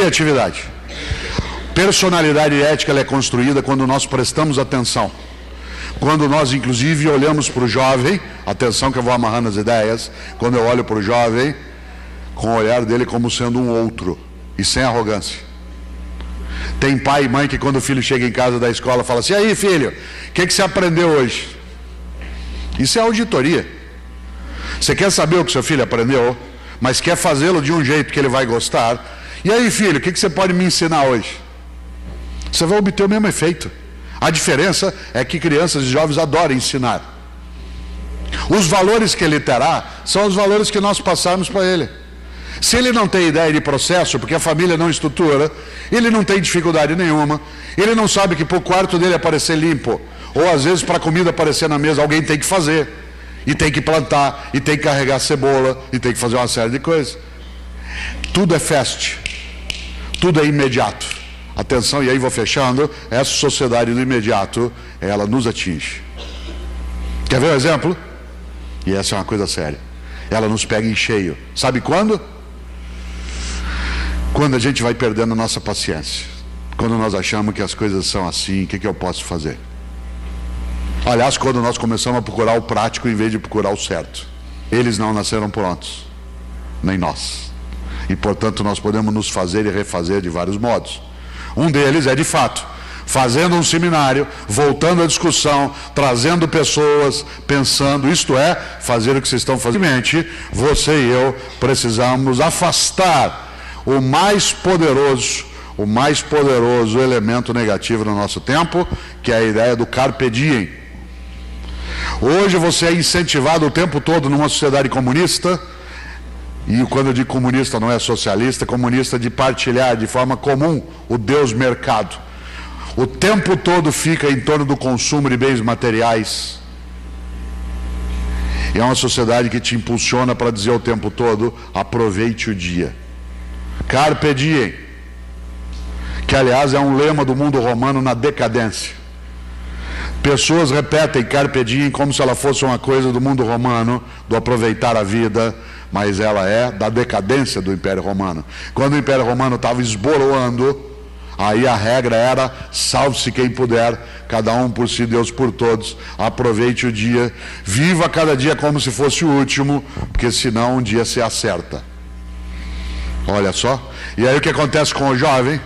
Criatividade. Personalidade ética ela é construída quando nós prestamos atenção. Quando nós, inclusive, olhamos para o jovem, atenção que eu vou amarrando as ideias, quando eu olho para o jovem, com o olhar dele como sendo um outro, e sem arrogância. Tem pai e mãe que quando o filho chega em casa da escola, fala assim: e aí filho, o que você aprendeu hoje? Isso é auditoria. Você quer saber o que seu filho aprendeu, mas quer fazê-lo de um jeito que ele vai gostar. E aí filho, o que você pode me ensinar hoje? Você vai obter o mesmo efeito. A diferença é que crianças e jovens adoram ensinar. Os valores que ele terá são os valores que nós passarmos para ele. Se ele não tem ideia de processo, porque a família não estrutura, ele não tem dificuldade nenhuma, ele não sabe que para o quarto dele aparecer limpo, ou às vezes para a comida aparecer na mesa, alguém tem que fazer, e tem que plantar, e tem que carregar cebola, e tem que fazer uma série de coisas. Tudo é fast, tudo é imediato. Atenção, e aí vou fechando, essa sociedade do imediato, ela nos atinge. Quer ver um exemplo? E essa é uma coisa séria. Ela nos pega em cheio. Sabe quando? Quando a gente vai perdendo a nossa paciência. Quando nós achamos que as coisas são assim, o que eu posso fazer? Aliás, quando nós começamos a procurar o prático em vez de procurar o certo. Eles não nasceram prontos, nem nós. E portanto nós podemos nos fazer e refazer de vários modos. Um deles é, de fato, fazendo um seminário, voltando à discussão, trazendo pessoas, pensando, isto é, fazer o que vocês estão fazendo. Você e eu precisamos afastar o mais poderoso elemento negativo no nosso tempo, que é a ideia do carpe diem. Hoje você é incentivado o tempo todo numa sociedade comunista. E quando eu digo comunista não é socialista, comunista de partilhar de forma comum o Deus mercado. O tempo todo fica em torno do consumo de bens materiais. E é uma sociedade que te impulsiona para dizer o tempo todo: aproveite o dia. Carpe diem. Que aliás é um lema do mundo romano na decadência. Pessoas repetem carpe diem como se ela fosse uma coisa do mundo romano, do aproveitar a vida, mas ela é da decadência do Império Romano. Quando o Império Romano estava esboroando, aí a regra era: salve-se quem puder, cada um por si, Deus por todos, aproveite o dia, viva cada dia como se fosse o último, porque senão um dia se acerta. Olha só. E aí o que acontece com o jovem?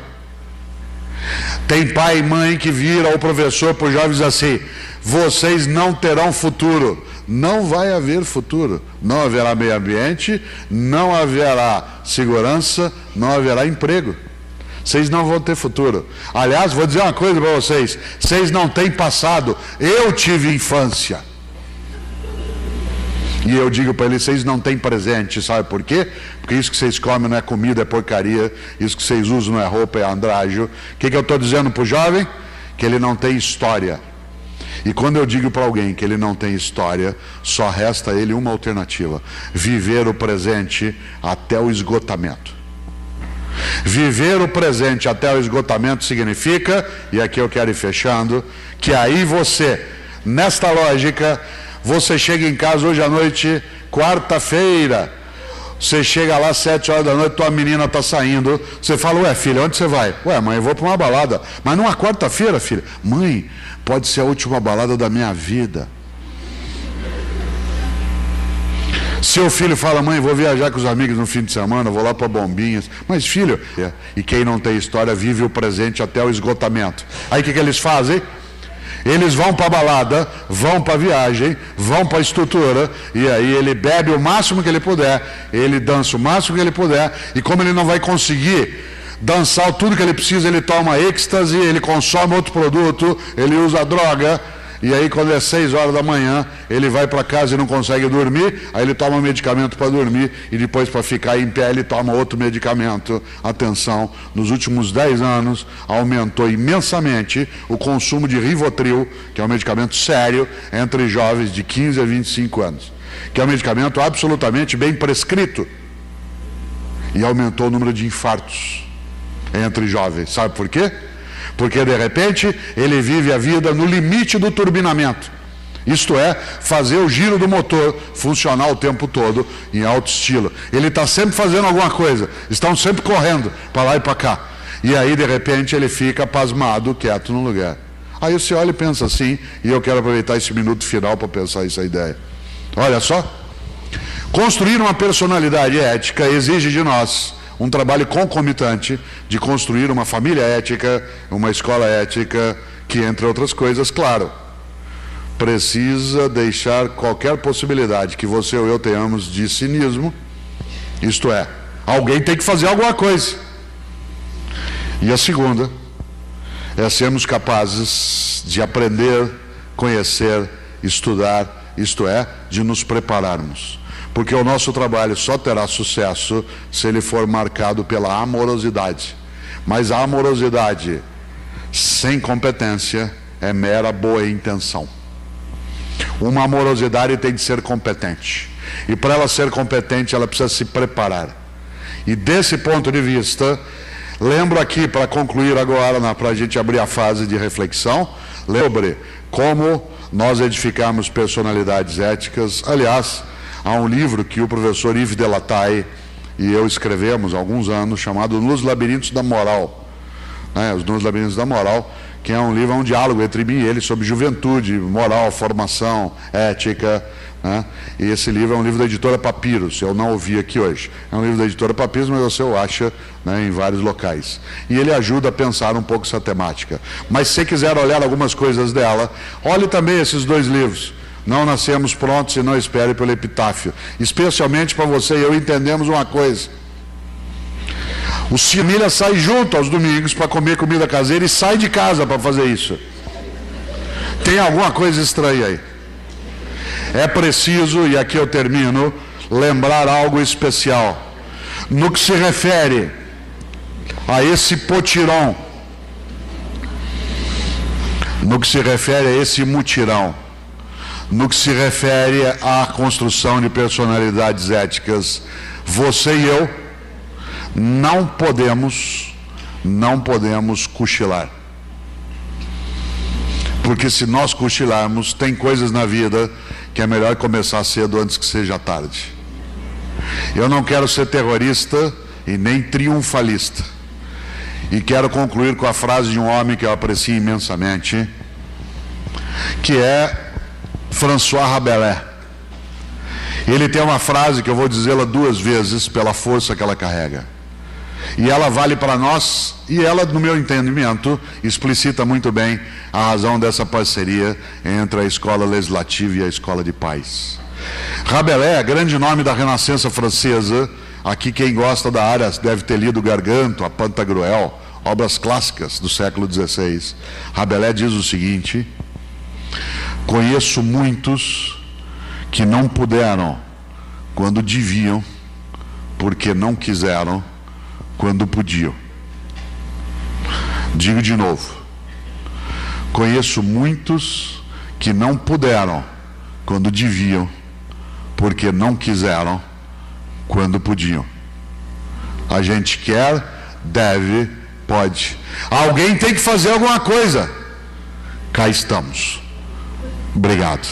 Tem pai e mãe que vira o professor para os jovens assim: vocês não terão futuro. Não vai haver futuro. Não haverá meio ambiente, não haverá segurança, não haverá emprego. Vocês não vão ter futuro. Aliás, vou dizer uma coisa para vocês: vocês não têm passado. Eu tive infância. E eu digo para eles: vocês não têm presente. Sabe por quê? Porque isso que vocês comem não é comida, é porcaria. Isso que vocês usam não é roupa, é andrágio. O que eu estou dizendo para o jovem? Que ele não tem história. E quando eu digo para alguém que ele não tem história, só resta a ele uma alternativa: viver o presente até o esgotamento. Viver o presente até o esgotamento significa, e aqui eu quero ir fechando, que aí você, nesta lógica, você chega em casa hoje à noite, quarta-feira, você chega lá 7 horas da noite, tua menina está saindo, você fala: ué filha, onde você vai? Ué mãe, eu vou para uma balada. Mas numa quarta-feira, filha? Mãe, pode ser a última balada da minha vida. Seu filho fala: mãe, vou viajar com os amigos no fim de semana, vou lá para Bombinhas. Mas filho, e quem não tem história vive o presente até o esgotamento. Aí o que eles fazem? Eles vão para a balada, vão para a viagem, vão para a estrutura, e aí ele bebe o máximo que ele puder, ele dança o máximo que ele puder, e como ele não vai conseguir dançar tudo que ele precisa, ele toma êxtase, ele consome outro produto, ele usa droga, e aí quando é 6 horas da manhã, ele vai para casa e não consegue dormir, aí ele toma medicamento para dormir, e depois para ficar em pé ele toma outro medicamento. Atenção, nos últimos 10 anos aumentou imensamente o consumo de Rivotril, que é um medicamento sério, entre jovens de 15 a 25 anos, que é um medicamento absolutamente bem prescrito, e aumentou o número de infartos entre jovens. Sabe por quê? Porque de repente ele vive a vida no limite do turbinamento. Isto é, fazer o giro do motor funcionar o tempo todo em alto estilo. Ele está sempre fazendo alguma coisa, estão sempre correndo para lá e para cá. E aí, de repente, ele fica pasmado, quieto no lugar. Aí você olha e pensa assim, e eu quero aproveitar esse minuto final para pensar essa ideia. Olha só, construir uma personalidade ética exige de nós um trabalho concomitante de construir uma família ética, uma escola ética, que, entre outras coisas, claro, precisa deixar qualquer possibilidade que você ou eu tenhamos de cinismo, isto é, alguém tem que fazer alguma coisa. E a segunda é sermos capazes de aprender, conhecer, estudar, isto é, de nos prepararmos. Porque o nosso trabalho só terá sucesso se ele for marcado pela amorosidade. Mas a amorosidade sem competência é mera boa intenção. Uma amorosidade tem de ser competente. E para ela ser competente, ela precisa se preparar. E desse ponto de vista, lembro aqui, para concluir agora, para a gente abrir a fase de reflexão, sobre como nós edificarmos personalidades éticas. Aliás, há um livro que o professor Yves Delataille e eu escrevemos há alguns anos, chamado Nos Labirintos da Moral. Os Nos Labirintos da Moral, que é um livro, é um diálogo entre mim e ele sobre juventude, moral, formação, ética. E esse livro é um livro da editora Papyrus, eu não ouvi aqui hoje. É um livro da editora Papyrus, mas você o acha em vários locais. E ele ajuda a pensar um pouco essa temática. Mas se você quiser olhar algumas coisas dela, olhe também esses dois livros. Não nascemos prontos e não espere pelo epitáfio. Especialmente para você e eu entendemos uma coisa. O família sai junto aos domingos para comer comida caseira e sai de casa para fazer isso. Tem alguma coisa estranha aí. É preciso, e aqui eu termino, lembrar algo especial. No que se refere a esse potirão, no que se refere a esse mutirão, no que se refere à construção de personalidades éticas, você e eu não podemos cochilar. Porque se nós cochilarmos, tem coisas na vida que é melhor começar cedo antes que seja tarde. Eu não quero ser terrorista e nem triunfalista. E quero concluir com a frase de um homem que eu aprecio imensamente, que é François Rabelais. Ele tem uma frase que eu vou dizê-la 2 vezes pela força que ela carrega. E ela vale para nós, e ela, no meu entendimento, explicita muito bem a razão dessa parceria entre a escola legislativa e a escola de paz. Rabelais, grande nome da Renascença francesa, aqui quem gosta da área deve ter lido Garganto, a Pantagruel, obras clássicas do século XVI. Rabelais diz o seguinte: conheço muitos que não puderam quando deviam, porque não quiseram quando podiam. Digo de novo: conheço muitos que não puderam quando deviam, porque não quiseram quando podiam. A gente quer, deve, pode. Alguém tem que fazer alguma coisa. Cá estamos. Obrigado.